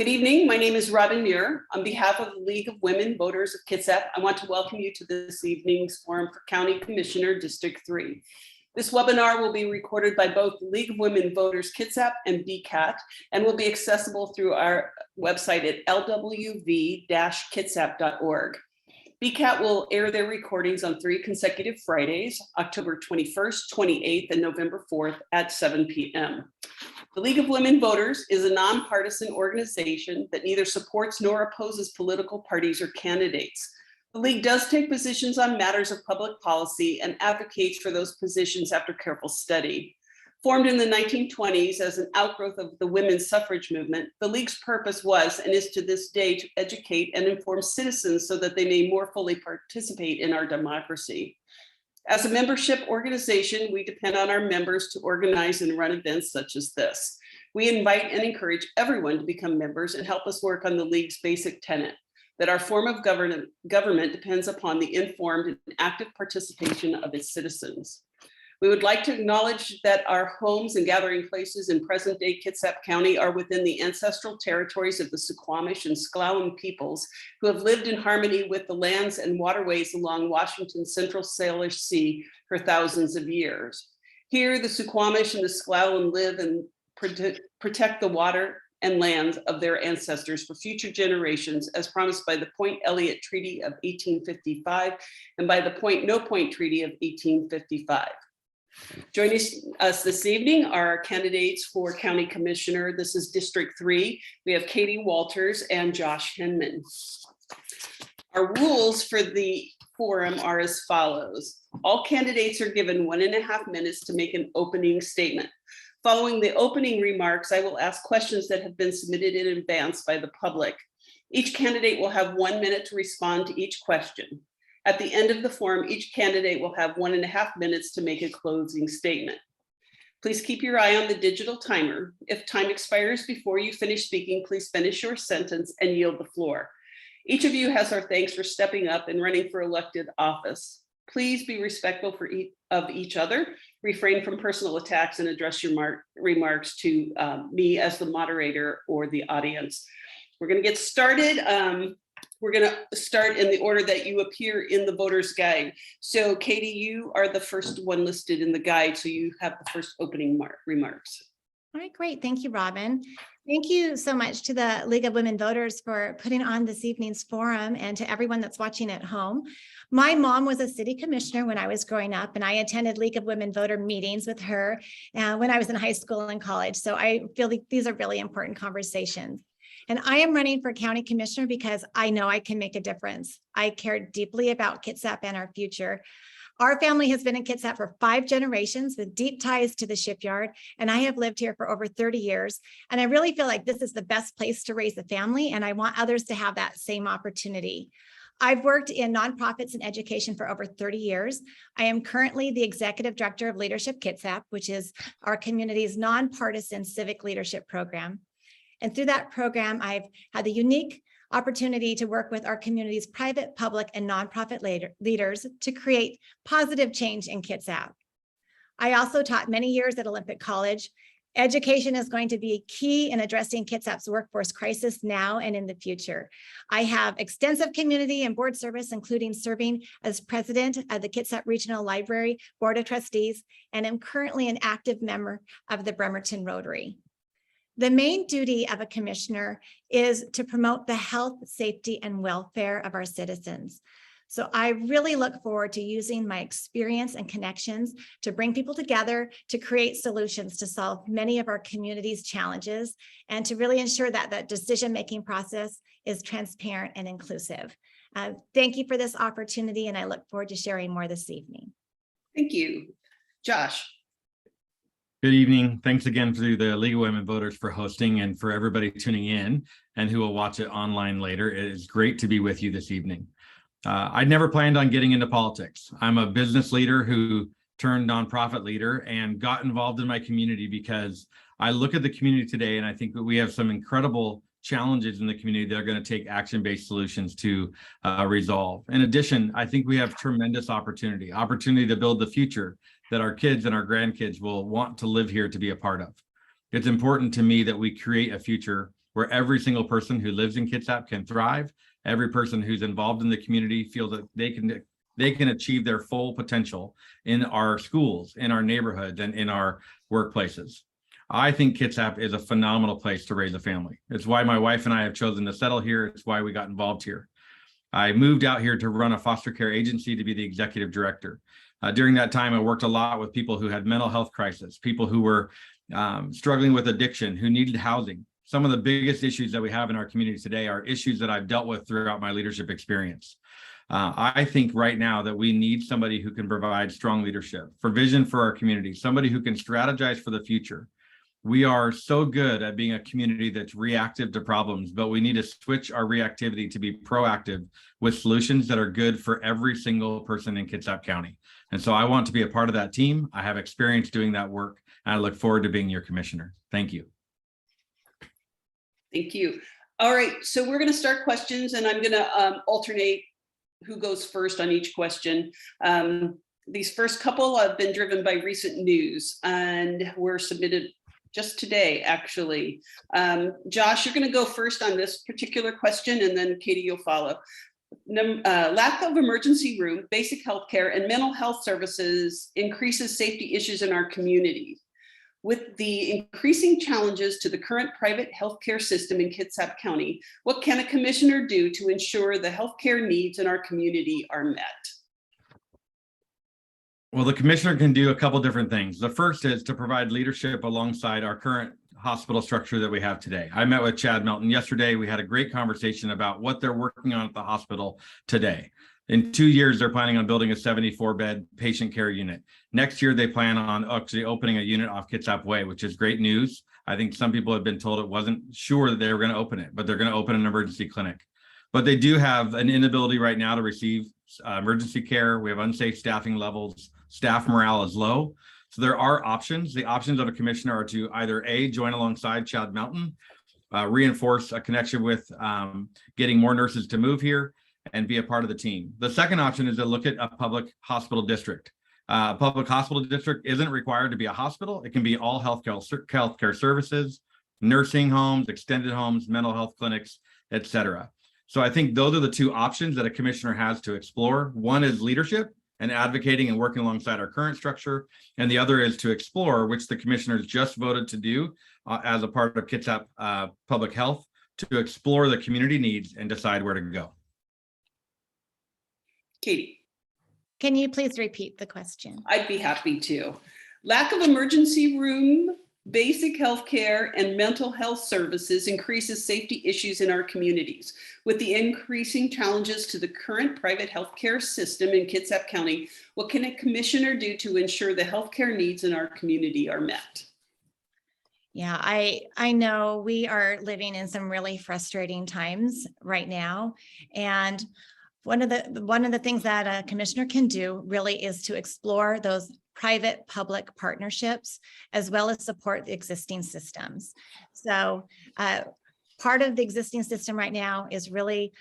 Good evening. My name is Robin Muir. On behalf of the League of Women Voters of Kitsap, I want to welcome you to this evening's forum for County Commissioner District 3. This webinar will be recorded by both the League of Women Voters Kitsap and BCAT and will be accessible through our website at lwv-kitsap.org. BCAT will air their recordings on 3 consecutive Fridays, October 21st, 28th, and November 4th at 7 p.m. The League of Women Voters is a nonpartisan organization that neither supports nor opposes political parties or candidates. The League does take positions on matters of public policy and advocates for those positions after careful study. Formed in the 1920s as an outgrowth of the women's suffrage movement, the League's purpose was and is to this day to educate and inform citizens so that they may more fully participate in our democracy. As a membership organization, we depend on our members to organize and run events such as this. We invite and encourage everyone to become members and help us work on the League's basic tenet, that our form of government depends upon the informed and active participation of its citizens. We would like to acknowledge that our homes and gathering places in present-day Kitsap County are within the ancestral territories of the Suquamish and S'Klallam peoples who have lived in harmony with the lands and waterways along Washington's Central Salish Sea for thousands of years. Here, the Suquamish and the S'Klallam live and protect the water and lands of their ancestors for future generations, as promised by the Point Elliott Treaty of 1855 and by the Point No Point Treaty of 1855. Joining us this evening are our candidates for County Commissioner. This is District 3. We have Katie Walters and Josh Hinman. Our rules for the forum are as follows. All candidates are given 1.5 minutes to make an opening statement. Following the opening remarks, I will ask questions that have been submitted in advance by the public. Each candidate will have 1 minute to respond to each question. At the end of the forum, each candidate will have 1.5 minutes to make a closing statement. Please keep your eye on the digital timer. If time expires before you finish speaking, please finish your sentence and yield the floor. Each of you has our thanks for stepping up and running for elected office. Please be respectful of each other, refrain from personal attacks, and address your remarks to me as the moderator or the audience. We're going to get started. We're going to start in the order that you appear in the voter's guide. So Katie, you are the first one listed in the guide, so you have the first opening remarks. All right, great. Thank you, Robin. Thank you so much to the League of Women Voters for putting on this evening's forum and to everyone that's watching at home. My mom was a city commissioner when I was growing up, and I attended League of Women Voter meetings with her when I was in high school and college. So I feel like these are really important conversations. And I am running for county commissioner because I know I can make a difference. I care deeply about Kitsap and our future. Our family has been in Kitsap for 5 generations with deep ties to the shipyard, and I have lived here for over 30 years. And I really feel like this is the best place to raise a family, and I want others to have that same opportunity. I've worked in nonprofits and education for over 30 years. I am currently the executive director of Leadership Kitsap, which is our community's nonpartisan civic leadership program. And through that program, I've had the unique opportunity to work with our community's private, public, and nonprofit leaders to create positive change in Kitsap. I also taught many years at Olympic College. Education is going to be key in addressing Kitsap's workforce crisis now and in the future. I have extensive community and board service, including serving as president of the Kitsap Regional Library Board of Trustees, and am currently an active member of the Bremerton Rotary. The main duty of a commissioner is to promote the health, safety, and welfare of our citizens. So I really look forward to using my experience and connections to bring people together to create solutions to solve many of our community's challenges and to really ensure that the decision-making process is transparent and inclusive. Thank you for this opportunity, and I look forward to sharing more this evening. Thank you. Josh. Good evening. Thanks again to the League of Women Voters for hosting and for everybody tuning in and who will watch it online later. It is great to be with you this evening. I'd never planned on getting into politics. I'm a business leader who turned nonprofit leader and got involved in my community because I look at the community today and I think that we have some incredible challenges in the community that are going to take action-based solutions to resolve. In addition, I think we have tremendous opportunity to build the future that our kids and our grandkids will want to live here to be a part of. It's important to me that we create a future where every single person who lives in Kitsap can thrive. Every person who's involved in the community feels that they can achieve their full potential in our schools, in our neighborhoods, and in our workplaces. I think Kitsap is a phenomenal place to raise a family. It's why my wife and I have chosen to settle here. It's why we got involved here. I moved out here to run a foster care agency, to be the executive director. During that time, I worked a lot with people who had mental health crisis, people who were struggling with addiction, who needed housing. Some of the biggest issues that we have in our community today are issues that I've dealt with throughout my leadership experience. I think right now that we need somebody who can provide strong leadership, for vision for our community, somebody who can strategize for the future. We are so good at being a community that's reactive to problems, but we need to switch our reactivity to be proactive with solutions that are good for every single person in Kitsap County. And so I want to be a part of that team. I have experience doing that work, and I look forward to being your commissioner. Thank you. Thank you. All right, so we're going to start questions, and I'm going to alternate who goes first on each question. These first couple have been driven by recent news and were submitted just today, actually. Josh, you're going to go first on this particular question, and then Katie, you'll follow. Lack of emergency room, basic health care, and mental health services increases safety issues in our community. With the increasing challenges to the current private healthcare system in Kitsap County, what can a commissioner do to ensure the healthcare needs in our community are met? Well, the commissioner can do a couple different things. The first is to provide leadership alongside our current hospital structure that we have today. I met with Chad Melton yesterday. We had a great conversation about what they're working on at the hospital today. In 2 years, they're planning on building a 74-bed patient care unit. Next year, they plan on actually opening a unit off Kitsap Way, which is great news. I think some people have been told it wasn't sure that they were going to open it, but they're going to open an emergency clinic. But they do have an inability right now to receive emergency care. We have unsafe staffing levels. Staff morale is low. So there are options. The options of a commissioner are to either A, join alongside Chad Melton, reinforce a connection with getting more nurses to move here, and be a part of the team. The second option is to look at a public hospital district. Public hospital district isn't required to be a hospital. It can be all healthcare services, nursing homes, extended homes, mental health clinics, etc. So I think those are the two options that a commissioner has to explore. One is leadership and advocating and working alongside our current structure. And the other is to explore, which the commissioners just voted to do as a part of Kitsap Public Health, to explore the community needs and decide where to go. Katie. Can you please repeat the question? I'd be happy to. Lack of emergency room, basic health care, and mental health services increases safety issues in our communities. With the increasing challenges to the current private healthcare system in Kitsap County, what can a commissioner do to ensure the healthcare needs in our community are met? Yeah, I know we are living in some really frustrating times right now. And one of the things that a commissioner can do really is to explore those private-public partnerships, as well as support the existing systems. So part of the existing system right now is really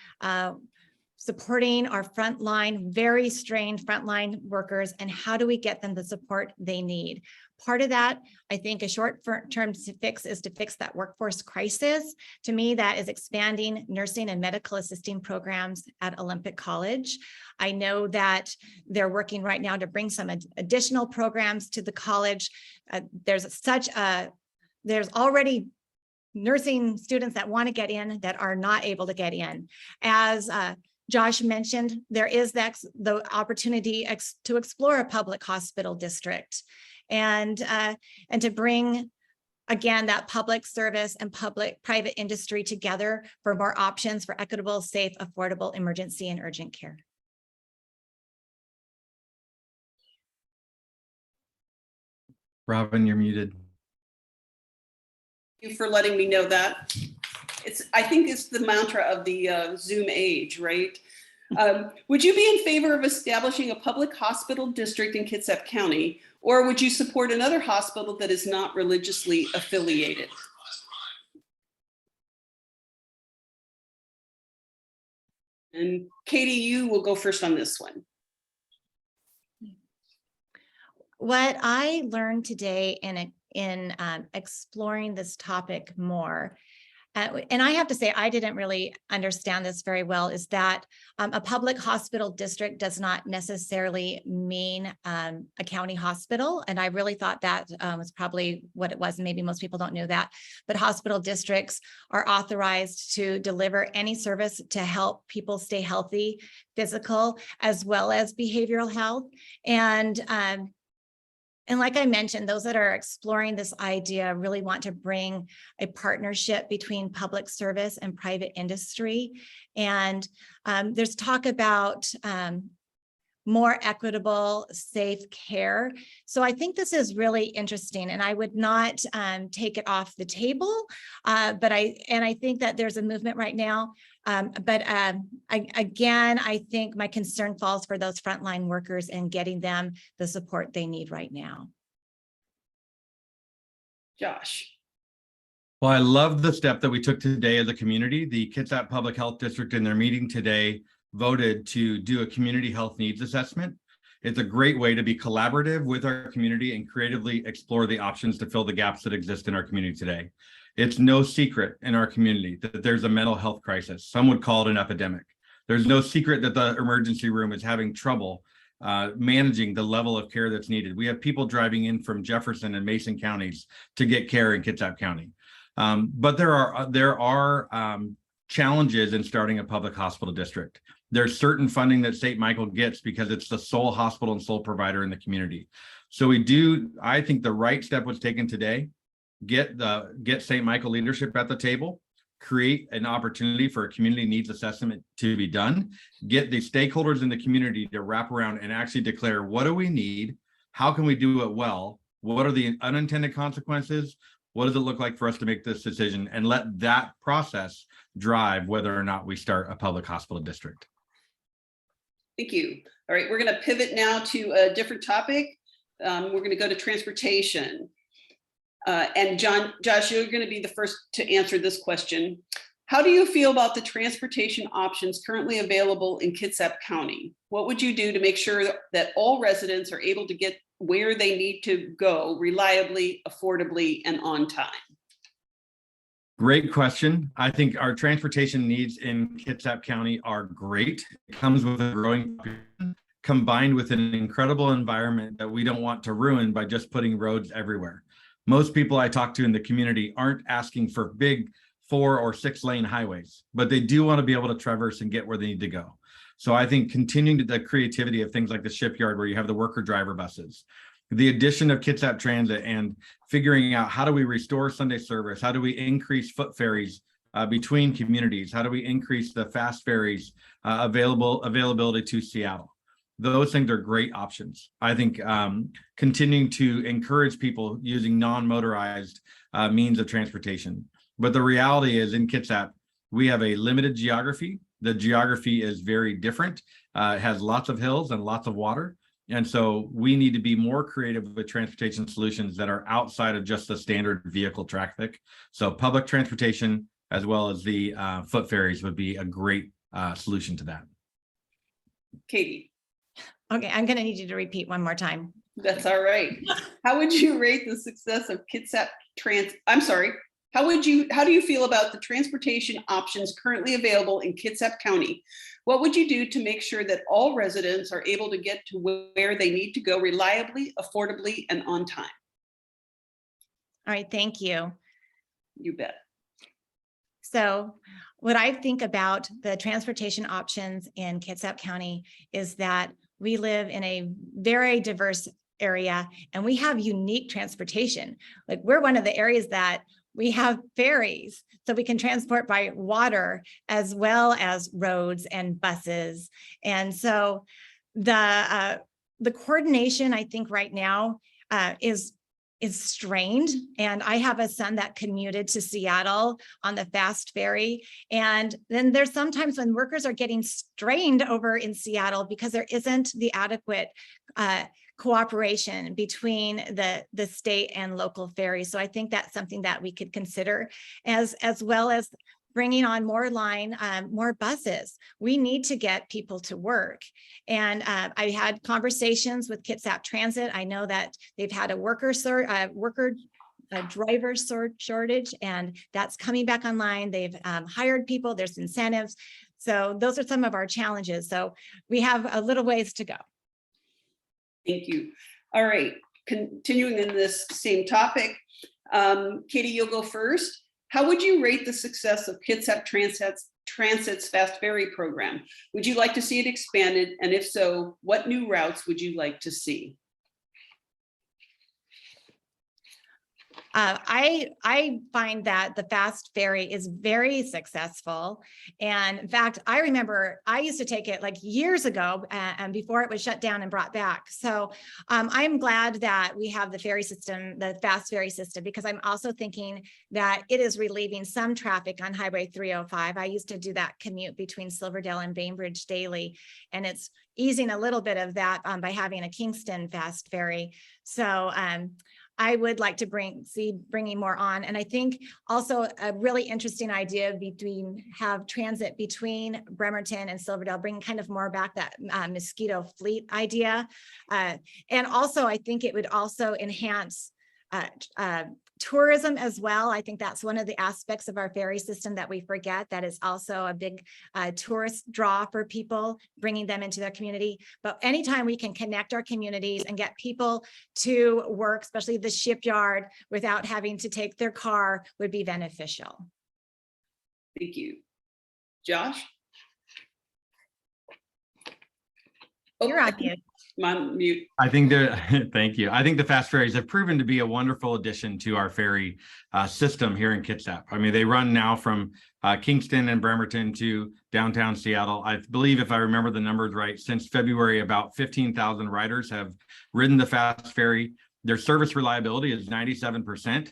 supporting our frontline, very strained frontline workers, and how do we get them the support they need? Part of that, I think a short-term fix is to fix that workforce crisis. To me, that is expanding nursing and medical assisting programs at Olympic College. I know that they're working right now to bring some additional programs to the college. There's already nursing students that want to get in that are not able to get in. As Josh mentioned, there is the opportunity to explore a public hospital district and to bring, again, that public service and private industry together for more options for equitable, safe, affordable emergency and urgent care. Robin, you're muted. Thank you for letting me know that. I think it's the mantra of the Zoom age, right? Would you be in favor of establishing a public hospital district in Kitsap County, or would you support another hospital that is not religiously affiliated? And Katie, you will go first on this one. What I learned today in exploring this topic more and I have to say, I didn't really understand this very well, is that a public hospital district does not necessarily mean a county hospital. And I really thought that was probably what it was. And maybe most people don't know that, but hospital districts are authorized to deliver any service to help people stay healthy, physical, as well as behavioral health. And like I mentioned, those that are exploring this idea really want to bring a partnership between public service and private industry. And there's talk about more equitable, safe care. So I think this is really interesting, and I would not take it off the table. But I think that there's a movement right now. Again, I think my concern falls for those frontline workers and getting them the support they need right now. Josh. Well, I love the step that we took today as a community. The Kitsap Public Health District in their meeting today voted to do a community health needs assessment. It's a great way to be collaborative with our community and creatively explore the options to fill the gaps that exist in our community today. It's no secret in our community that there's a mental health crisis. Some would call it an epidemic. There's no secret that the emergency room is having trouble managing the level of care that's needed. We have people driving in from Jefferson and Mason counties to get care in Kitsap County. But there are challenges in starting a public hospital district. There's certain funding that St. Michael gets because it's the sole hospital and sole provider in the community. So I think the right step was taken today. Get St. Michael leadership at the table, create an opportunity for a community needs assessment to be done, get the stakeholders in the community to wrap around and actually declare, what do we need? How can we do it well? What are the unintended consequences? What does it look like for us to make this decision, and let that process drive whether or not we start a public hospital district? Thank you. All right, we're going to pivot now to a different topic. We're going to go to transportation. And Josh, you're going to be the first to answer this question. How do you feel about the transportation options currently available in Kitsap County? What would you do to make sure that all residents are able to get where they need to go reliably, affordably, and on time? Great question. I think our transportation needs in Kitsap County are great. It comes with a growing population, combined with an incredible environment that we don't want to ruin by just putting roads everywhere. Most people I talk to in the community aren't asking for big 4 or 6 lane highways, but they do want to be able to traverse and get where they need to go. So I think continuing the creativity of things like the Shipyard, where you have the worker driver buses, the addition of Kitsap Transit, and figuring out how do we restore Sunday service, how do we increase foot ferries between communities, how do we increase the fast ferries availability to Seattle. Those things are great options. I think continuing to encourage people using non-motorized means of transportation. But the reality is, in Kitsap, we have a limited geography. The geography is very different. It has lots of hills and lots of water. And so we need to be more creative with transportation solutions that are outside of just the standard vehicle traffic. So public transportation, as well as the foot ferries, would be a great solution to that. Katie. Okay, I'm going to need you to repeat one more time. That's all right. How would you rate the success of Kitsap how do you feel about the transportation options currently available in Kitsap County? What would you do to make sure that all residents are able to get to where they need to go reliably, affordably, and on time? All right, thank you. You bet. So what I think about the transportation options in Kitsap County is that we live in a very diverse area and we have unique transportation. Like, we're one of the areas that we have ferries, so we can transport by water as well as roads and buses. And so the coordination, I think right now is strained. And I have a son that commuted to Seattle on the fast ferry. And then there's sometimes when workers are getting strained over in Seattle because there isn't the adequate cooperation between the state and local ferries. So I think that's something that we could consider, as well as bringing on more buses. We need to get people to work. And I had conversations with Kitsap Transit. I know that they've had a worker a driver shortage, and that's coming back online. They've hired people, there's incentives. So those are some of our challenges. So we have a little ways to go. Thank you. All right, continuing in this same topic, Katie, you'll go first. How would you rate the success of Kitsap Transit's Fast Ferry program? Would you like to see it expanded? And if so, what new routes would you like to see? I find that the Fast Ferry is very successful. And in fact, I remember I used to take it like years ago and before it was shut down and brought back. So I'm glad that we have the ferry system, the Fast Ferry system, because I'm also thinking that it is relieving some traffic on Highway 305. I used to do that commute between Silverdale and Bainbridge daily, and it's easing a little bit of that by having a Kingston Fast Ferry. So I would like to bringing more on. And I think also a really interesting idea have transit between Bremerton and Silverdale, bringing kind of more back that mosquito fleet idea. And also, I think it would also enhance tourism as well. I think that's one of the aspects of our ferry system that we forget, that is also a big tourist draw for people, bringing them into their community. But anytime we can connect our communities and get people to work, especially the shipyard, without having to take their car, would be beneficial. Thank you. Josh? Oh, You're on mute. I'm on mute. I think thank you. I think the fast ferries have proven to be a wonderful addition to our ferry system here in Kitsap. I mean, they run now from Kingston and Bremerton to downtown Seattle. I believe, if I remember the numbers right, since February, about 15,000 riders have ridden the fast ferry. Their service reliability is 97%,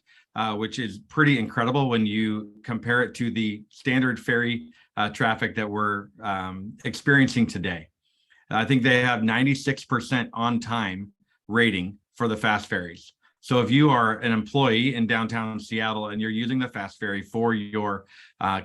which is pretty incredible when you compare it to the standard ferry traffic that we're experiencing today. I think they have 96% on time rating for the fast ferries. So if you are an employee in downtown Seattle and you're using the fast ferry for your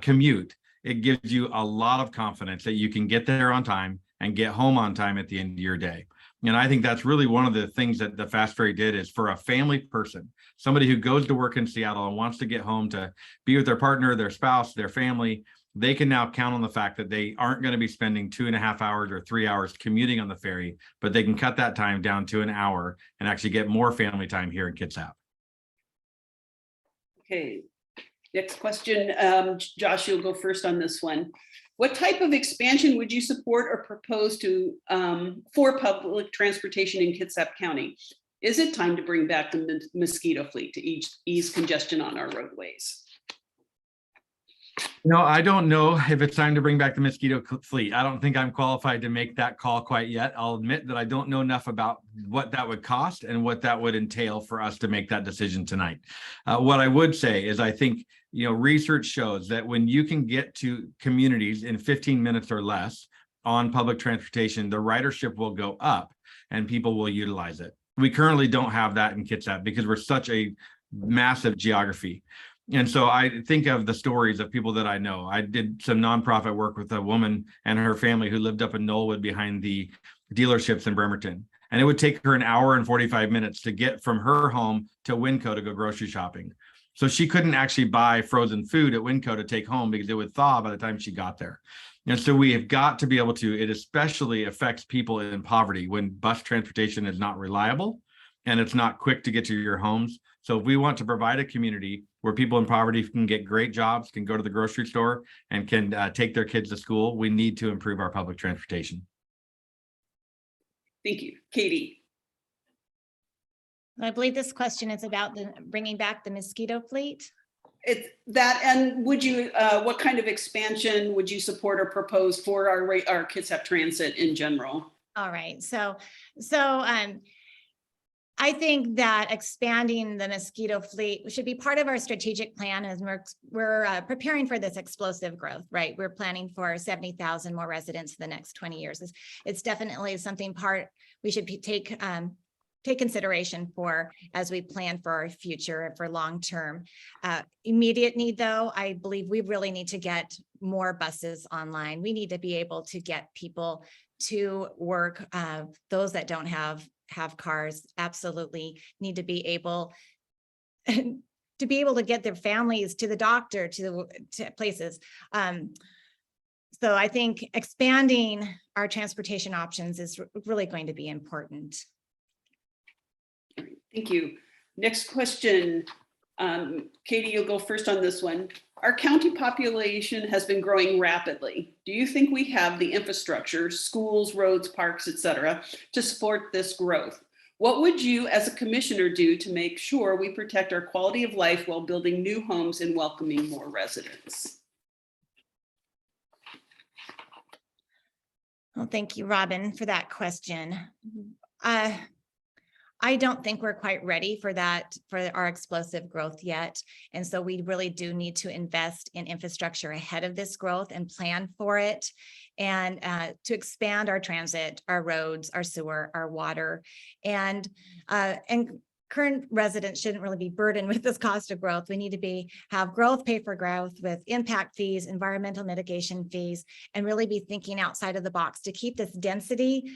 commute, it gives you a lot of confidence that you can get there on time and get home on time at the end of your day. And I think that's really one of the things that the fast ferry did, is for a family person, somebody who goes to work in Seattle and wants to get home to be with their partner, their spouse, their family, they can now count on the fact that they aren't going to be spending 2.5 hours or 3 hours commuting on the ferry, but they can cut that time down to an hour and actually get more family time here in Kitsap. Okay, next question. Josh, you'll go first on this one. What type of expansion would you support or propose for public transportation in Kitsap County? Is it time to bring back the mosquito fleet to ease congestion on our roadways? No, I don't know if it's time to bring back the mosquito fleet. I don't think I'm qualified to make that call quite yet. I'll admit that I don't know enough about what that would cost and what that would entail for us to make that decision tonight. What I would say is, I think, research shows that when you can get to communities in 15 minutes or less on public transportation, the ridership will go up and people will utilize it. We currently don't have that in Kitsap because we're such a massive geography. And so I think of the stories of people that I know. I did some nonprofit work with a woman and her family who lived up in Knollwood behind the dealerships in Bremerton. And it would take her 1 hour and 45 minutes to get from her home to Winco to go grocery shopping. So she couldn't actually buy frozen food at Winco to take home because it would thaw by the time she got there. And so we have got to be able to, it especially affects people in poverty when bus transportation is not reliable and it's not quick to get to your homes. So if we want to provide a community where people in poverty can get great jobs, can go to the grocery store, and can take their kids to school, we need to improve our public transportation. Thank you. Katie? I believe this question is about bringing back the mosquito fleet. It's that, and would you, what kind of expansion would you support or propose for our Kitsap Transit in general? All right, so I think that expanding the mosquito fleet should be part of our strategic plan as we're preparing for this explosive growth, right? We're planning for 70,000 more residents in the next 20 years. It's definitely something we should take consideration for as we plan for our future, for long-term. Immediate need, though, I believe we really need to get more buses online. We need to be able to get people to work. Those that don't have cars absolutely need to be able to be able to get their families to the doctor, to places. So I think expanding our transportation options is really going to be important. Thank you. Next question. Katie, you'll go first on this one. Our county population has been growing rapidly. Do you think we have the infrastructure, schools, roads, parks, et cetera, to support this growth? What would you as a commissioner do to make sure we protect our quality of life while building new homes and welcoming more residents? Well, thank you, Robin, for that question. I don't think we're quite ready for that, for our explosive growth yet. And so we really do need to invest in infrastructure ahead of this growth and plan for it, and to expand our transit, our roads, our sewer, our water, and current residents shouldn't really be burdened with this cost of growth. We need to have growth pay for growth with impact fees, environmental mitigation fees, and really be thinking outside of the box to keep this density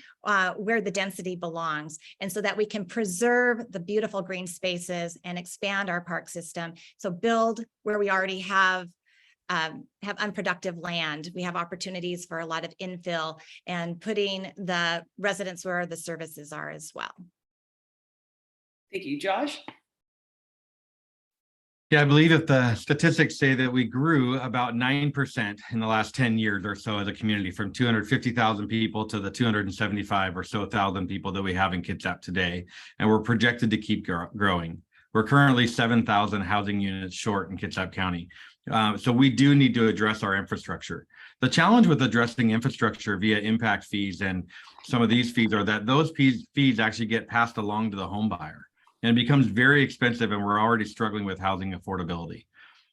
where the density belongs. And so that we can preserve the beautiful green spaces and expand our park system. So build where we already have unproductive land. We have opportunities for a lot of infill and putting the residents where the services are as well. Thank you. Josh? Yeah, I believe that the statistics say that we grew about 9% in the last 10 years or so as a community, from 250,000 people to the 275 or so thousand people that we have in Kitsap today. And we're projected to keep growing. We're currently 7,000 housing units short in Kitsap County. So we do need to address our infrastructure. The challenge with addressing infrastructure via impact fees and some of these fees are that those fees actually get passed along to the home buyer. And it becomes very expensive, and we're already struggling with housing affordability.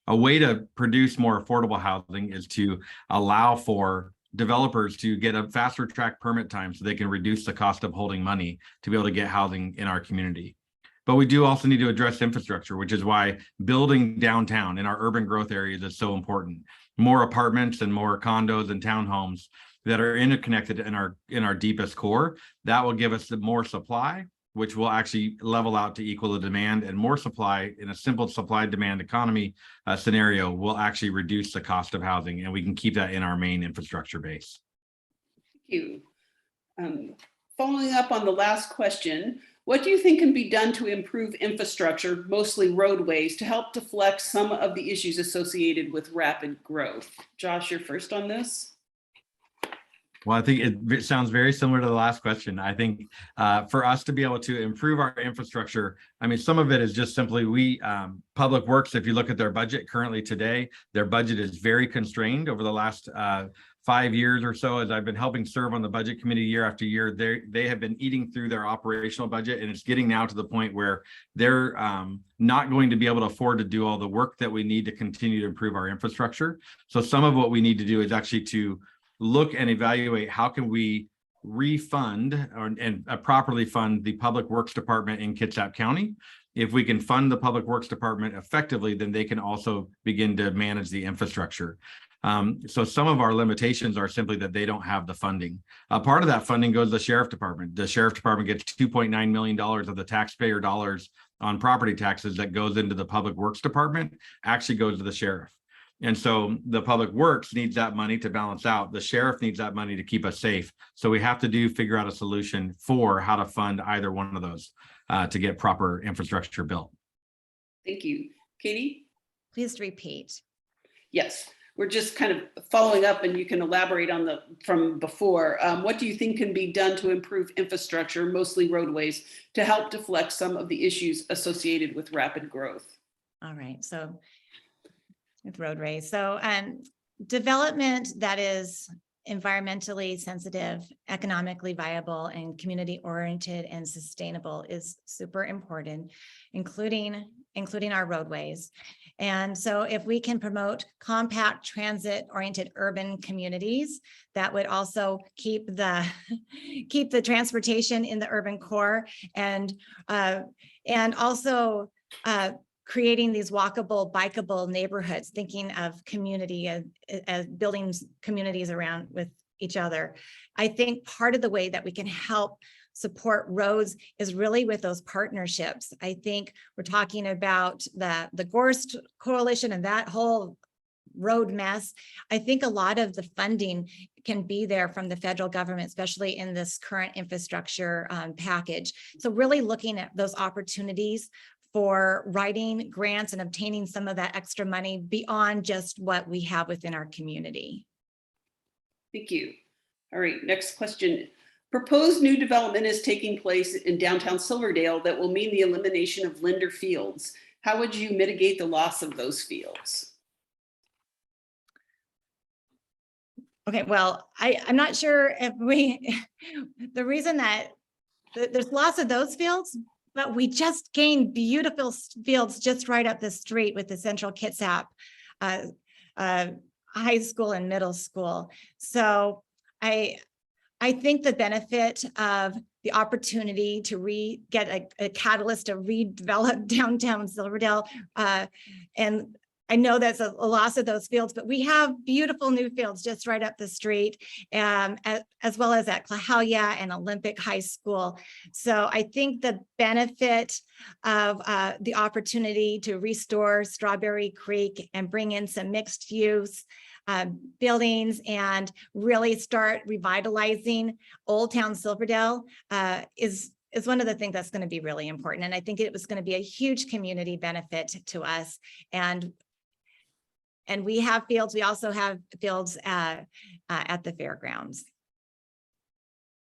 A way to produce more affordable housing is to allow for developers to get a faster track permit time so they can reduce the cost of holding money to be able to get housing in our community. But we do also need to address infrastructure, which is why building downtown in our urban growth areas is so important. More apartments and more condos and townhomes that are interconnected in our deepest core, that will give us more supply, which will actually level out to equal the demand, and more supply in a simple supply demand economy scenario will actually reduce the cost of housing, and we can keep that in our main infrastructure base. Thank you. Following up on the last question, what do you think can be done to improve infrastructure, mostly roadways, to help deflect some of the issues associated with rapid growth? Josh, you're first on this. Well, I think it sounds very similar to the last question. I think for us to be able to improve our infrastructure, I mean, some of it is just simply Public Works, if you look at their budget currently today, their budget is very constrained. Over the last 5 years or so, as I've been helping serve on the budget committee year after year, they have been eating through their operational budget, and it's getting now to the point where they're not going to be able to afford to do all the work that we need to continue to improve our infrastructure. So some of what we need to do is actually to look and evaluate how can we refund and properly fund the Public Works Department in Kitsap County. If we can fund the Public Works Department effectively, then they can also begin to manage the infrastructure. So some of our limitations are simply that they don't have the funding. Part of that funding goes to the Sheriff Department. The Sheriff Department gets $2.9 million of the taxpayer dollars on property taxes that goes into the Public Works Department, actually goes to the Sheriff. And so the Public Works needs that money to balance out. The Sheriff needs that money to keep us safe. So we have to figure out a solution for how to fund either one of those to get proper infrastructure built. Thank you. Katie? Please repeat. Yes, we're just kind of following up, and you can elaborate on from before. What do you think can be done to improve infrastructure, mostly roadways, to help deflect some of the issues associated with rapid growth? All right, so with roadways. So development that is environmentally sensitive, economically viable, and community oriented and sustainable is super important, including our roadways. And so if we can promote compact transit oriented urban communities, that would also keep the transportation in the urban core, and also creating these walkable, bikeable neighborhoods, thinking of community as building communities around with each other. I think part of the way that we can help support roads is really with those partnerships. I think we're talking about the Gorst Coalition and that whole road mess. I think a lot of the funding can be there from the federal government, especially in this current infrastructure package. So really looking at those opportunities for writing grants and obtaining some of that extra money beyond just what we have within our community. Thank you. All right, next question. Proposed new development is taking place in downtown Silverdale that will mean the elimination of Linder Fields. How would you mitigate the loss of those fields? Okay, well, I'm not sure if the reason that there's lots of those fields, but we just gained beautiful fields just right up the street with the Central Kitsap high school and middle school. So I think the benefit of the opportunity to get a catalyst to redevelop downtown Silverdale, and I know that's a loss of those fields, but we have beautiful new fields just right up the street, as well as at Clahalia and Olympic High School. So I think the benefit of the opportunity to restore Strawberry Creek and bring in some mixed use buildings and really start revitalizing Old Town Silverdale is one of the things that's going to be really important. And I think it was going to be a huge community benefit to us. And we have fields. We also have fields at the fairgrounds.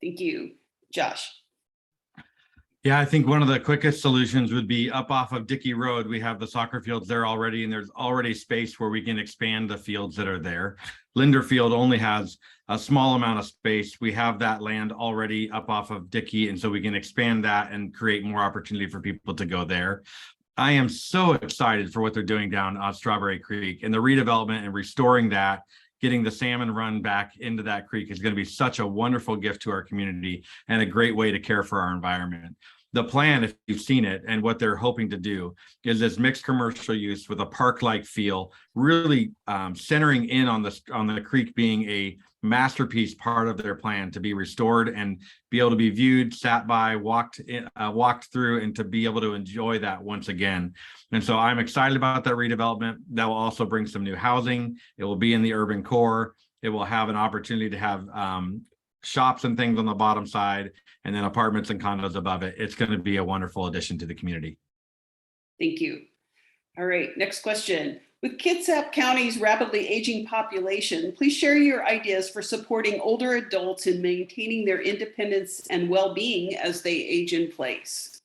Thank you. Josh. Yeah, I think one of the quickest solutions would be up off of Dickey Road. We have the soccer fields there already, and there's already space where we can expand the fields that are there. Linder Field only has a small amount of space. We have that land already up off of Dickey, and so we can expand that and create more opportunity for people to go there. I am so excited for what they're doing down on Strawberry Creek, and the redevelopment and restoring that, getting the salmon run back into that creek is going to be such a wonderful gift to our community and a great way to care for our environment. The plan, if you've seen it, and what they're hoping to do is this mixed commercial use with a park-like feel, really centering in on the creek being a masterpiece part of their plan to be restored and be able to be viewed, sat by, walked through, and to be able to enjoy that once again. And so I'm excited about that redevelopment. That will also bring some new housing. It will be in the urban core. It will have an opportunity to have shops and things on the bottom side, and then apartments and condos above it. It's going to be a wonderful addition to the community. Thank you. All right, next question. With Kitsap County's rapidly aging population, please share your ideas for supporting older adults in maintaining their independence and well-being as they age in place.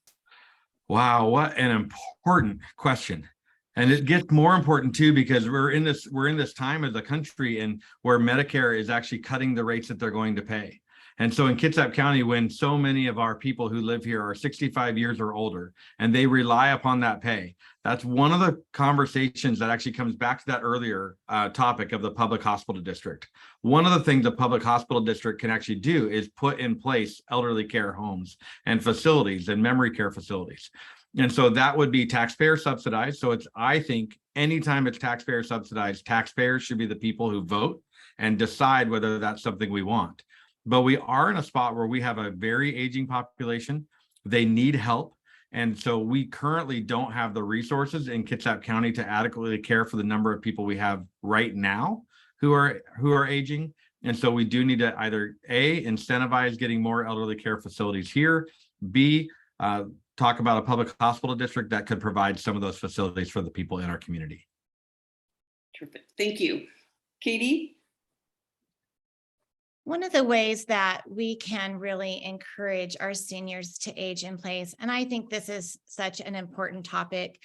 Wow, what an important question. And it gets more important too, because we're in this time as a country and where Medicare is actually cutting the rates that they're going to pay. And so in Kitsap County, when so many of our people who live here are 65 years or older, and they rely upon that pay, that's one of the conversations that actually comes back to that earlier topic of the public hospital district. One of the things the public hospital district can actually do is put in place elderly care homes and facilities and memory care facilities. And so that would be taxpayer subsidized. So I think anytime it's taxpayer subsidized, taxpayers should be the people who vote and decide whether that's something we want. But we are in a spot where we have a very aging population. They need help. And so we currently don't have the resources in Kitsap County to adequately care for the number of people we have right now who are aging. And so we do need to either A, incentivize getting more elderly care facilities here, B, talk about a public hospital district that could provide some of those facilities for the people in our community. Terrific. Thank you. Katie? One of the ways that we can really encourage our seniors to age in place, and I think this is such an important topic.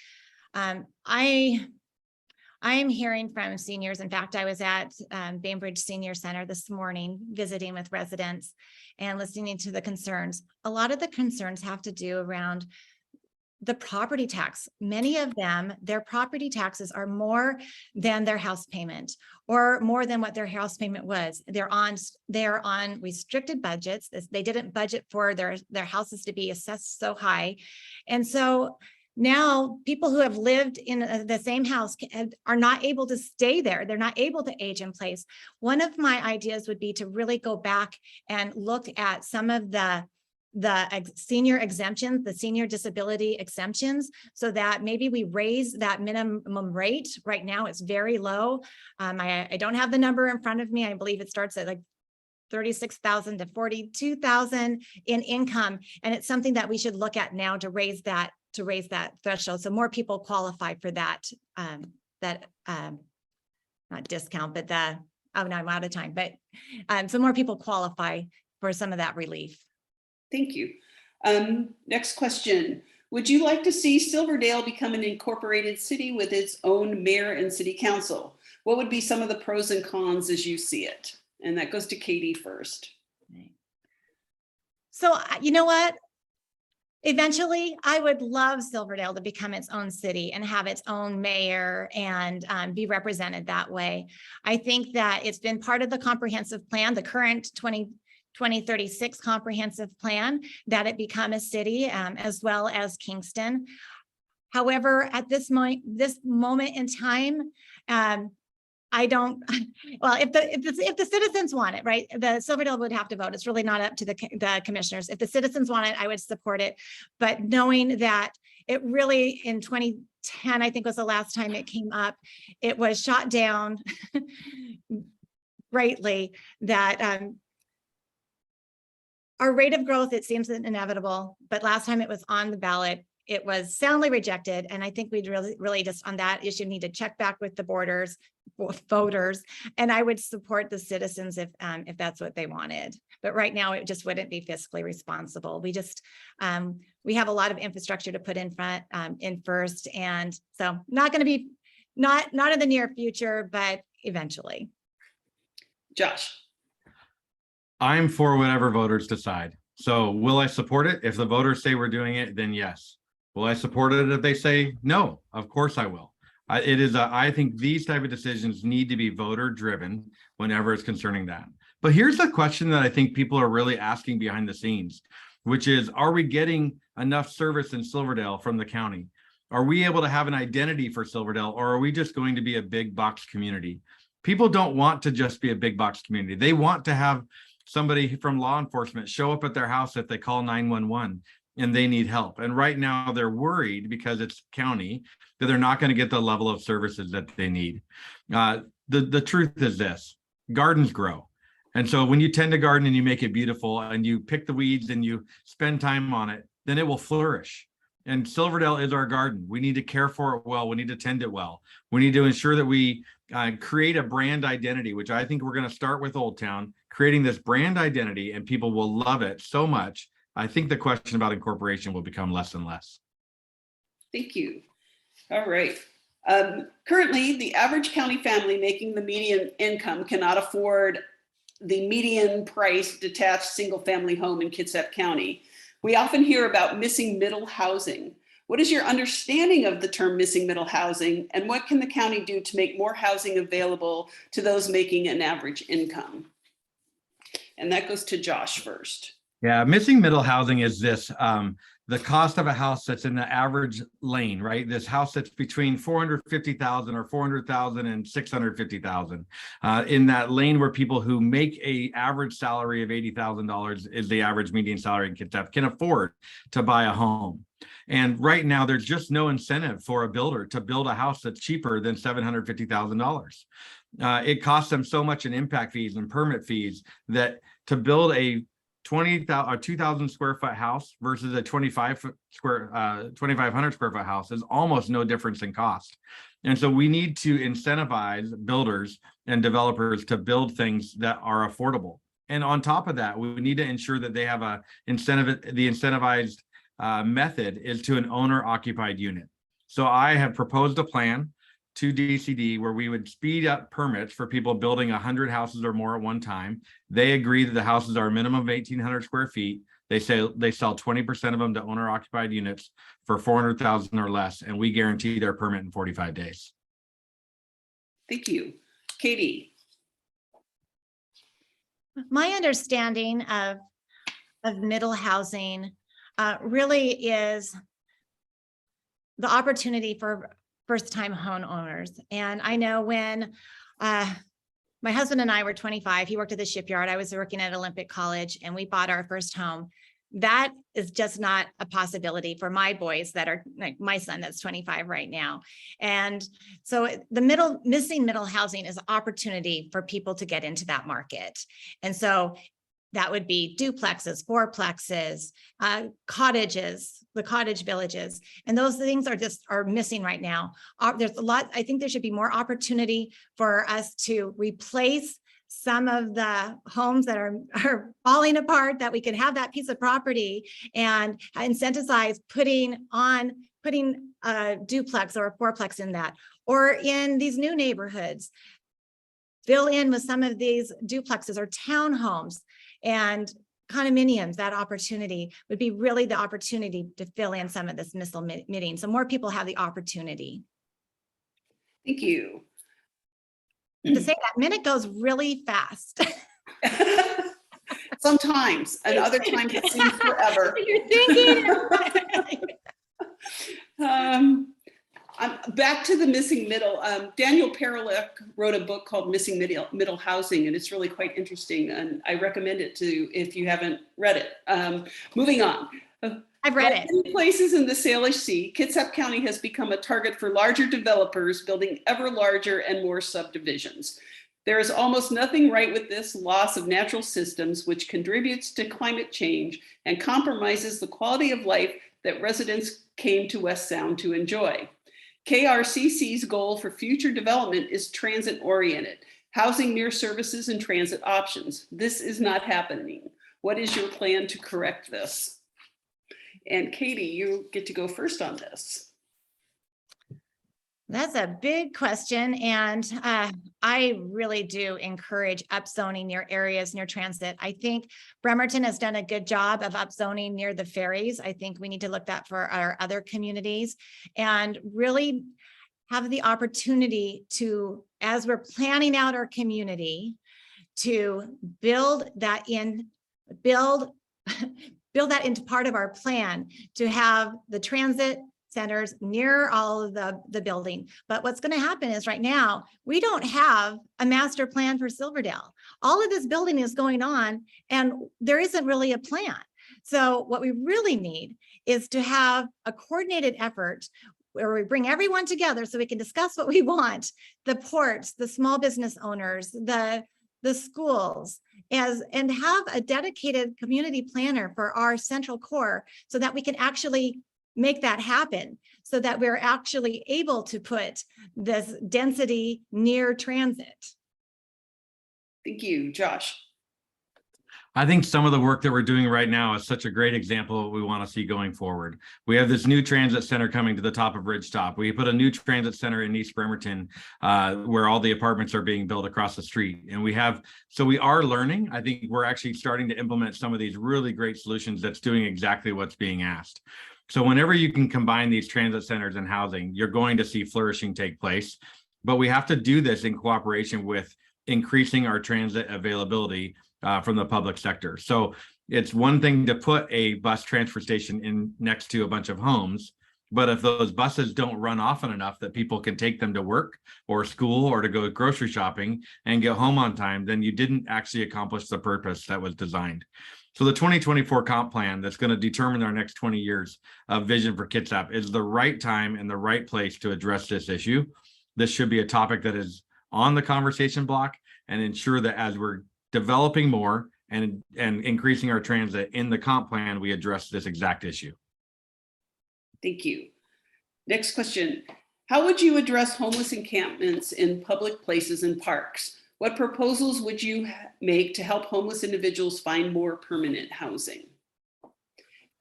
I am hearing from seniors. In fact, I was at Bainbridge Senior Center this morning visiting with residents and listening to the concerns. A lot of the concerns have to do around the property tax. Many of them, their property taxes are more than their house payment or more than what their house payment was. They're on restricted budgets. They didn't budget for their houses to be assessed so high. And so now people who have lived in the same house are not able to stay there. They're not able to age in place. One of my ideas would be to really go back and look at some of the senior exemptions, the senior disability exemptions, so that maybe we raise that minimum rate. Right now, it's very low. I don't have the number in front of me. I believe it starts at like 36,000 to 42,000 in income. And it's something that we should look at now to raise that threshold. So more people qualify for that, not discount, but oh no, I'm out of time, but so more people qualify for some of that relief. Thank you. Next question. Would you like to see Silverdale become an incorporated city with its own mayor and city council? What would be some of the pros and cons as you see it? And that goes to Katie first. So you know what? Eventually, I would love Silverdale to become its own city and have its own mayor and be represented that way. I think that it's been part of the comprehensive plan, the current 2036 comprehensive plan, that it become a city, as well as Kingston. However, at this moment in time, I don't, well, if the citizens want it, right, the Silverdale would have to vote. It's really not up to the commissioners. If the citizens want it, I would support it. But knowing that it really, in 2010, I think was the last time it came up, it was shot down greatly, that our rate of growth, it seems inevitable, but last time it was on the ballot, it was soundly rejected. And I think we'd really just on that issue need to check back with the voters. And I would support the citizens if that's what they wanted. But right now it just wouldn't be fiscally responsible. We just, we have a lot of infrastructure to put in first. And so not going to be, not in the near future, but eventually. Josh. I'm for whatever voters decide. So will I support it? If the voters say we're doing it, then yes. Will I support it if they say no? Of course I will. I think these type of decisions need to be voter driven whenever it's concerning that. But here's the question that I think people are really asking behind the scenes, which is, are we getting enough service in Silverdale from the county? Are we able to have an identity for Silverdale, or are we just going to be a big box community? People don't want to just be a big box community. They want to have somebody from law enforcement show up at their house if they call 911 and they need help. And right now they're worried because it's county that they're not going to get the level of services that they need. The truth is this: gardens grow. And so when you tend a garden and you make it beautiful and you pick the weeds and you spend time on it, then it will flourish. And Silverdale is our garden. We need to care for it well. We need to tend it well. We need to ensure that we create a brand identity, which I think we're going to start with Old Town, creating this brand identity, and people will love it so much. I think the question about incorporation will become less and less. Thank you. All right. Currently, the average county family making the median income cannot afford the median price detached single family home in Kitsap County. We often hear about missing middle housing. What is your understanding of the term missing middle housing, and what can the county do to make more housing available to those making an average income? And that goes to Josh first. Yeah, missing middle housing is this, the cost of a house that's in the average lane, right? This house that's between 450,000 or 400,000 and 650,000. In that lane where people who make a average salary of $80,000 is the average median salary in Kitsap can afford to buy a home. And right now there's just no incentive for a builder to build a house that's cheaper than $750,000. It costs them so much in impact fees and permit fees that to build a 2,000 square foot house versus a 2,500 square foot house is almost no difference in cost. And so we need to incentivize builders and developers to build things that are affordable. And on top of that, we need to ensure that they have a incentive. The incentivized method is to an owner occupied unit. So I have proposed a plan to DCD where we would speed up permits for people building 100 houses or more at one time. They agree that the houses are a minimum of 1,800 square feet. They say they sell 20% of them to owner occupied units for 400,000 or less, and we guarantee their permit in 45 days. Thank you. Katie. My understanding of middle housing really is the opportunity for first-time homeowners. And I know when my husband and I were 25, he worked at the shipyard, I was working at Olympic College, and we bought our first home. that is just not a possibility for my boys that are like my son that's 25 right now. And so the missing middle housing is an opportunity for people to get into that market. And so that would be duplexes, fourplexes, cottages, the cottage villages. And those things are missing right now. There's a lot, I think there should be more opportunity for us to replace some of the homes that are falling apart, that we could have that piece of property and incentivize putting a duplex or a fourplex in that, or in these new neighborhoods, fill in with some of these duplexes or townhomes and condominiums. That opportunity would be really the opportunity to fill in some of this missing. So more people have the opportunity. Thank you. To say that minute goes really fast. Sometimes, and other times it seems forever. You're thinking. Back to the missing middle. Daniel Perelik wrote a book called Missing Middle Housing, and it's really quite interesting. And I recommend it to if you haven't read it. Moving on. I've read it. In places in the Salish Sea, Kitsap County has become a target for larger developers building ever larger and more subdivisions. There is almost nothing right with this loss of natural systems, which contributes to climate change and compromises the quality of life that residents came to West Sound to enjoy. KRCC's goal for future development is transit-oriented, housing near services and transit options. This is not happening. What is your plan to correct this? And Katie, you get to go first on this. That's a big question. And I really do encourage upzoning near areas near transit. I think Bremerton has done a good job of upzoning near the ferries. I think we need to look at for our other communities and really have the opportunity to, as we're planning out our community, to build that into part of our plan, to have the transit centers near all of the building. But what's going to happen is right now, we don't have a master plan for Silverdale. All of this building is going on and there isn't really a plan. So what we really need is to have a coordinated effort where we bring everyone together so we can discuss what we want, the ports, the small business owners, the schools, and have a dedicated community planner for our central core so that we can actually make that happen, so that we're actually able to put this density near transit. Thank you, Josh. I think some of the work that we're doing right now is such a great example of what we want to see going forward. We have this new transit center coming to the top of Ridgetop. We put a new transit center in East Bremerton where all the apartments are being built across the street. And we are learning. I think we're actually starting to implement some of these really great solutions that's doing exactly what's being asked. So whenever you can combine these transit centers and housing, you're going to see flourishing take place. But we have to do this in cooperation with increasing our transit availability from the public sector. So it's one thing to put a bus transfer station in next to a bunch of homes, but if those buses don't run often enough that people can take them to work or school or to go grocery shopping and get home on time, then you didn't actually accomplish the purpose that was designed. So the 2024 comp plan that's going to determine our next 20 years of vision for Kitsap is the right time and the right place to address this issue. This should be a topic that is on the conversation block and ensure that as we're developing more and increasing our transit in the comp plan, we address this exact issue. Thank you. Next question. How would you address homeless encampments in public places and parks? What proposals would you make to help homeless individuals find more permanent housing?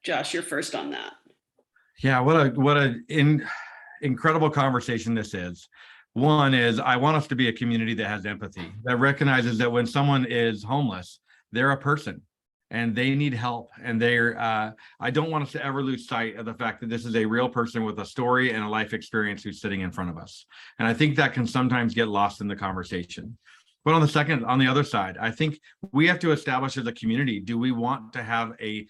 Josh, you're first on that. Yeah, what an incredible conversation this is. One is I want us to be a community that has empathy, that recognizes that when someone is homeless, they're a person and they need help. And I don't want us to ever lose sight of the fact that this is a real person with a story and a life experience who's sitting in front of us. And I think that can sometimes get lost in the conversation. But on the other side, I think we have to establish as a community, do we want to have a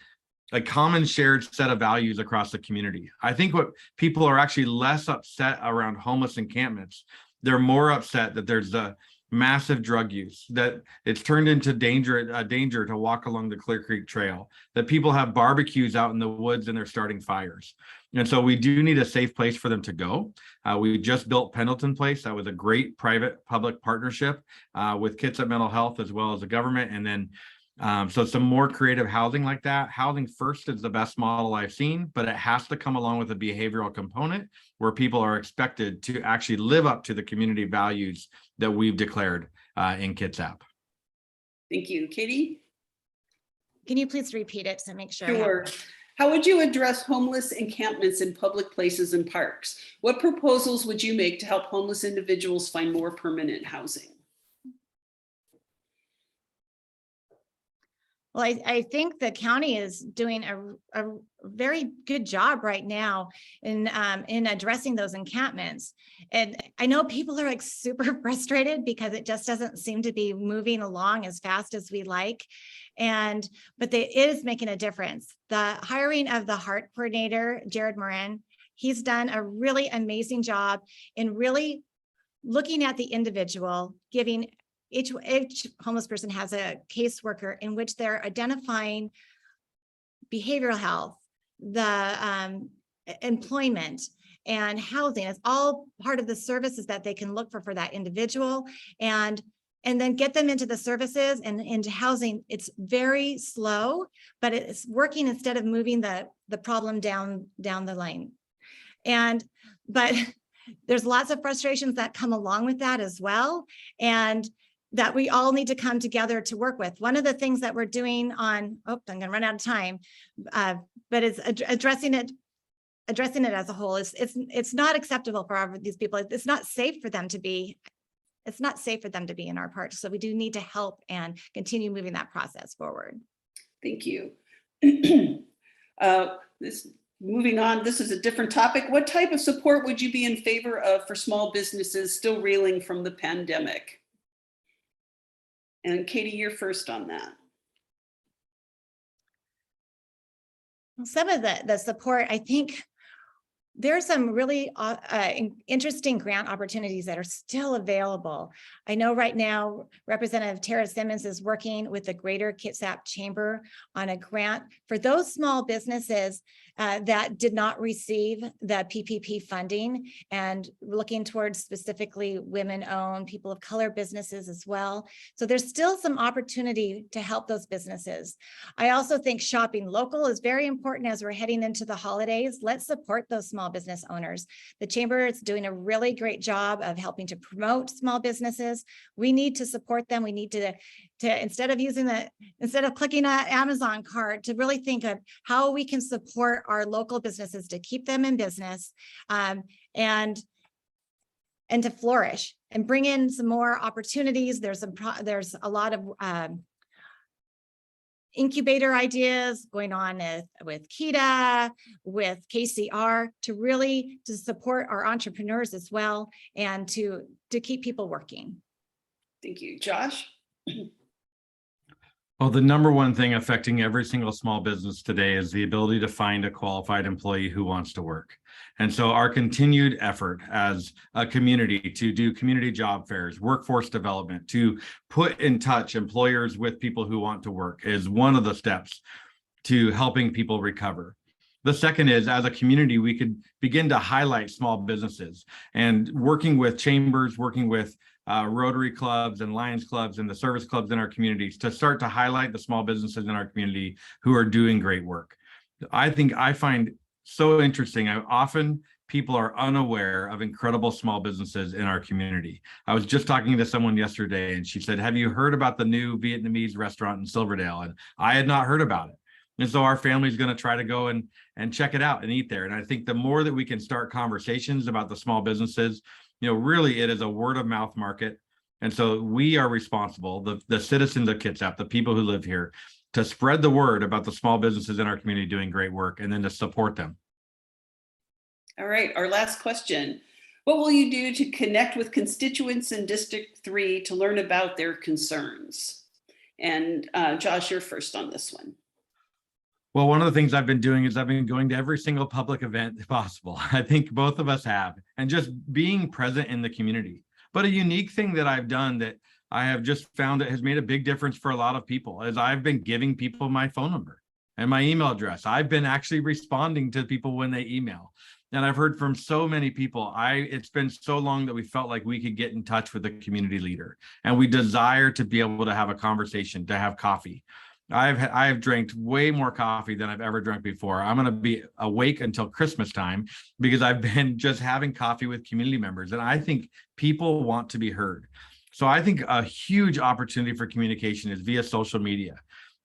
common shared set of values across the community? I think what people are actually less upset around homeless encampments, they're more upset that there's massive drug use, that it's turned into danger to walk along the Clear Creek Trail, that people have barbecues out in the woods and they're starting fires. And so we do need a safe place for them to go. We just built Pendleton Place. That was a great private-public partnership with Kitsap Mental Health as well as the government. And then so some more creative housing like that. Housing first is the best model I've seen, but it has to come along with a behavioral component where people are expected to actually live up to the community values that we've declared in Kitsap. Thank you. Katie? Can you please repeat it to make sure? I have- Sure. How would you address homeless encampments in public places and parks? What proposals would you make to help homeless individuals find more permanent housing? Well, I think the county is doing a very good job right now in addressing those encampments. And I know people are like super frustrated because it just doesn't seem to be moving along as fast as we like. But it is making a difference. The hiring of the heart coordinator, Jared Moran, he's done a really amazing job in really looking at the individual, giving each homeless person has a caseworker in which they're identifying behavioral health, the employment and housing. It's all part of the services that they can look for that individual, and then get them into the services and into housing. It's very slow, but it's working instead of moving the problem down the lane. But there's lots of frustrations that come along with that as well, and that we all need to come together to work with. One of the things that we're doing I'm gonna run out of time, but it's addressing it as a whole. It's not acceptable for these people. It's not safe for them to be in our parks. So we do need to help and continue moving that process forward. Thank you. Moving on, this is a different topic. What type of support would you be in favor of for small businesses still reeling from the pandemic? And Katie, you're first on that. Some of the support, I think there's some really interesting grant opportunities that are still available. I know right now Representative Tara Simmons is working with the Greater Kitsap Chamber on a grant for those small businesses that did not receive the PPP funding, and looking towards specifically women-owned, people of color businesses as well. So there's still some opportunity to help those businesses. I also think shopping local is very important as we're heading into the holidays. Let's support those small business owners. The Chamber is doing a really great job of helping to promote small businesses. We need to support them. We need to instead of clicking an Amazon cart, to really think of how we can support our local businesses to keep them in business, and to flourish and bring in some more opportunities. There's a lot of incubator ideas going on with KEDA, with KCR, to support our entrepreneurs as well, and to keep people working. Thank you. Josh? Well, the number one thing affecting every single small business today is the ability to find a qualified employee who wants to work. And so our continued effort as a community to do community job fairs, workforce development, to put in touch employers with people who want to work is one of the steps to helping people recover. The second is, as a community, we could begin to highlight small businesses, and working with chambers, working with Rotary clubs and Lions clubs and the service clubs in our communities to start to highlight the small businesses in our community who are doing great work. I find so interesting. Often people are unaware of incredible small businesses in our community. I was just talking to someone yesterday and she said, "Have you heard about the new Vietnamese restaurant in Silverdale?" And I had not heard about it. And so our family is going to try to go and check it out and eat there. And I think the more that we can start conversations about the small businesses, really it is a word of mouth market. And so we are responsible, the citizens of Kitsap, the people who live here, to spread the word about the small businesses in our community doing great work, and then to support them. All right, our last question. What will you do to connect with constituents in District 3 to learn about their concerns? And Josh, you're first on this one. Well, one of the things I've been doing is I've been going to every single public event possible. I think both of us have, and just being present in the community. But a unique thing that I've done that I have just found that has made a big difference for a lot of people is I've been giving people my phone number and my email address. I've been actually responding to people when they email. And I've heard from so many people, it's been so long that we felt like we could get in touch with a community leader, and we desire to be able to have a conversation, to have coffee. I've drank way more coffee than I've ever drank before. I'm going to be awake until Christmas time because I've been just having coffee with community members. And I think people want to be heard. So I think a huge opportunity for communication is via social media.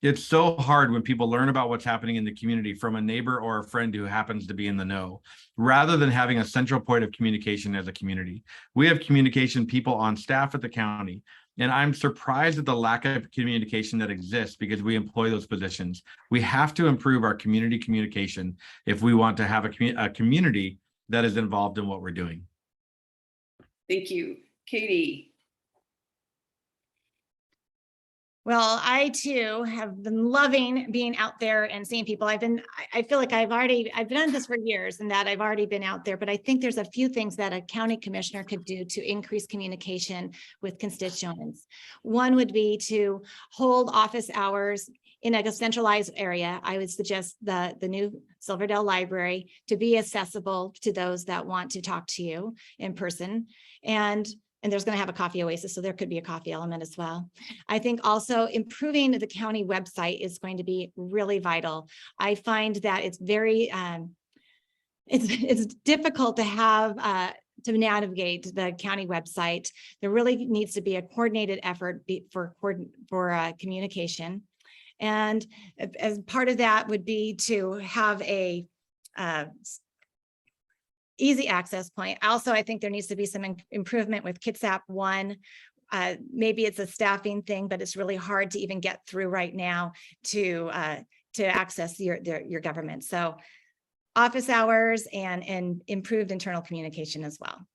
It's so hard when people learn about what's happening in the community from a neighbor or a friend who happens to be in the know, rather than having a central point of communication as a community. We have communication people on staff at the county, and I'm surprised at the lack of communication that exists because we employ those positions. We have to improve our community communication if we want to have a community that is involved in what we're doing. Thank you. Katie? Well, I too have been loving being out there and seeing people. I feel like I've done this for years and that I've already been out there, but I think there's a few things that a county commissioner could do to increase communication with constituents. One would be to hold office hours in a centralized area. I would suggest the new Silverdale Library to be accessible to those that want to talk to you in person. And there's going to have a coffee oasis, so there could be a coffee element as well. I think also improving the county website is going to be really vital. I find that it's very, it's difficult to have to navigate the county website. There really needs to be a coordinated effort for communication. And as part of that would be to have a easy access point. Also, I think there needs to be some improvement with Kitsap One. Maybe it's a staffing thing, but it's really hard to even get through right now to access your government. So office hours and improved internal communication as well.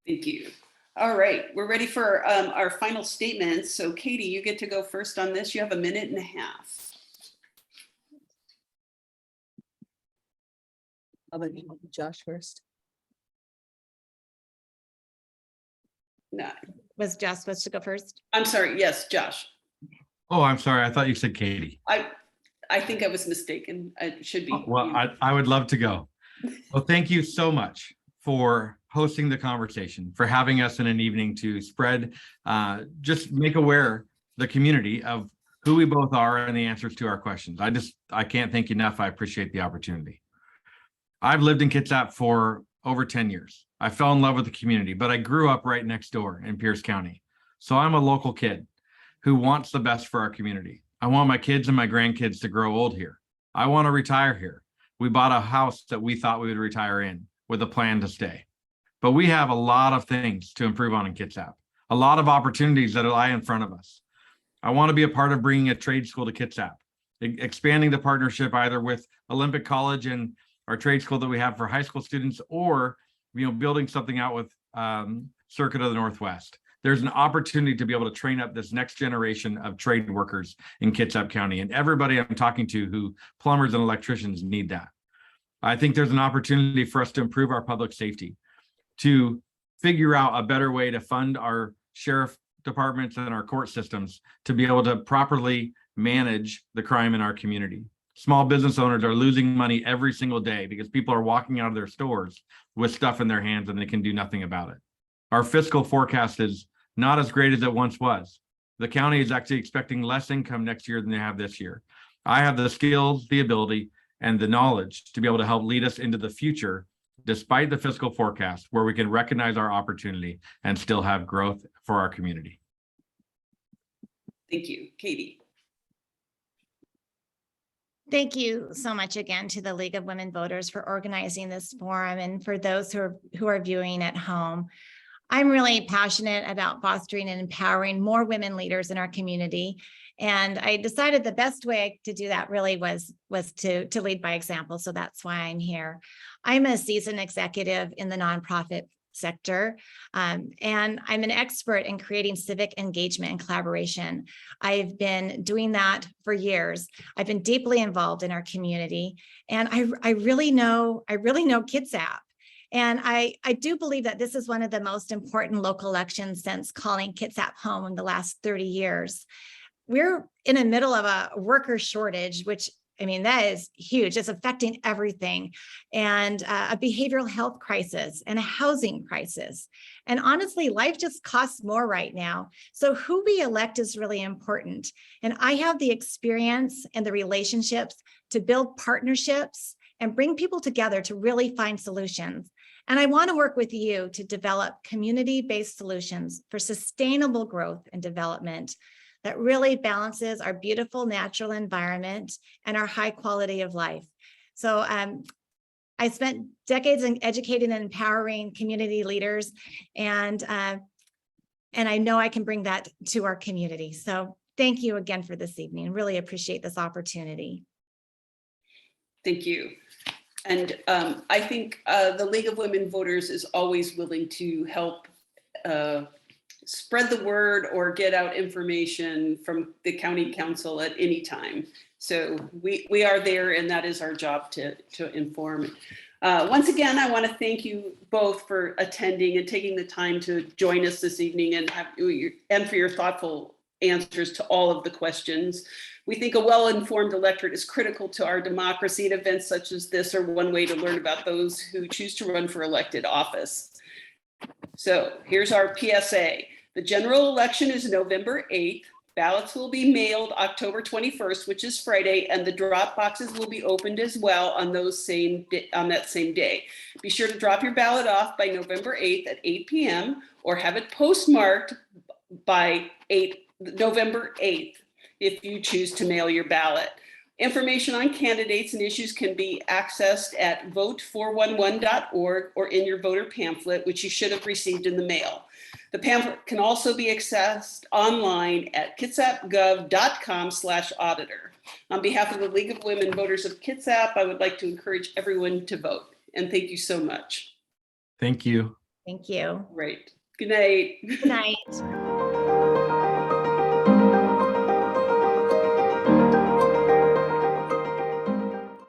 Thank you. All right, we're ready for our final statements. So Katie, you get to go first on this. You have 1.5 minutes. I'll let Josh first. No, Was Josh supposed to go first? I'm sorry. Yes, Josh. Oh, I'm sorry. I thought you said Katie. I think I was mistaken. It should be. Well, I would love to go. Well, thank you so much for hosting the conversation, for having us in an evening to spread, just make aware the community of who we both are and the answers to our questions. I can't thank you enough. I appreciate the opportunity. I've lived in Kitsap for over 10 years. I fell in love with the community, but I grew up right next door in Pierce County. So I'm a local kid who wants the best for our community. I want my kids and my grandkids to grow old here. I want to retire here. We bought a house that we thought we would retire in with a plan to stay. But we have a lot of things to improve on in Kitsap, a lot of opportunities that lie in front of us. I want to be a part of bringing a trade school to Kitsap, expanding the partnership either with Olympic College and our trade school that we have for high school students, or building something out with Circuit of the Northwest. There's an opportunity to be able to train up this next generation of trade workers in Kitsap County, and everybody I'm talking to who plumbers and electricians need that. I think there's an opportunity for us to improve our public safety, to figure out a better way to fund our sheriff departments and our court systems to be able to properly manage the crime in our community. Small business owners are losing money every single day because people are walking out of their stores with stuff in their hands and they can do nothing about it. Our fiscal forecast is not as great as it once was. The county is actually expecting less income next year than they have this year. I have the skills, the ability, and the knowledge to be able to help lead us into the future, despite the fiscal forecast, where we can recognize our opportunity and still have growth for our community. Thank you. Katie. Thank you so much again to the League of Women Voters for organizing this forum, and for those who are viewing at home. I'm really passionate about fostering and empowering more women leaders in our community. And I decided the best way to do that really was to lead by example. So that's why I'm here. I'm a seasoned executive in the nonprofit sector, and I'm an expert in creating civic engagement and collaboration. I've been doing that for years. I've been deeply involved in our community, and I really know Kitsap. And I do believe that this is one of the most important local elections since calling Kitsap home in the last 30 years. We're in the middle of a worker shortage, which, I mean, that is huge. It's affecting everything, and a behavioral health crisis and a housing crisis. And honestly, life just costs more right now. So who we elect is really important. And I have the experience and the relationships to build partnerships and bring people together to really find solutions. And I want to work with you to develop community-based solutions for sustainable growth and development that really balances our beautiful natural environment and our high quality of life. So I spent decades in educating and empowering community leaders, and I know I can bring that to our community. So thank you again for this evening. Really appreciate this opportunity. Thank you. And I think the League of Women Voters is always willing to help spread the word or get out information from the county council at any time. So we are there, and that is our job to inform. Once again, I want to thank you both for attending and taking the time to join us this evening, and for your thoughtful answers to all of the questions. We think a well-informed electorate is critical to our democracy, and events such as this are one way to learn about those who choose to run for elected office. So here's our PSA. The general election is November 8th. Ballots will be mailed October 21st, which is Friday, and the drop boxes will be opened as well on that same day. Be sure to drop your ballot off by November 8th at 8 p.m. or have it postmarked by November 8th if you choose to mail your ballot. Information on candidates and issues can be accessed at vote411.org or in your voter pamphlet, which you should have received in the mail. The pamphlet can also be accessed online at kitsapgov.com/auditor. On behalf of the League of Women Voters of Kitsap, I would like to encourage everyone to vote. And thank you so much. Thank you. Thank you. Great. Good night. Good night.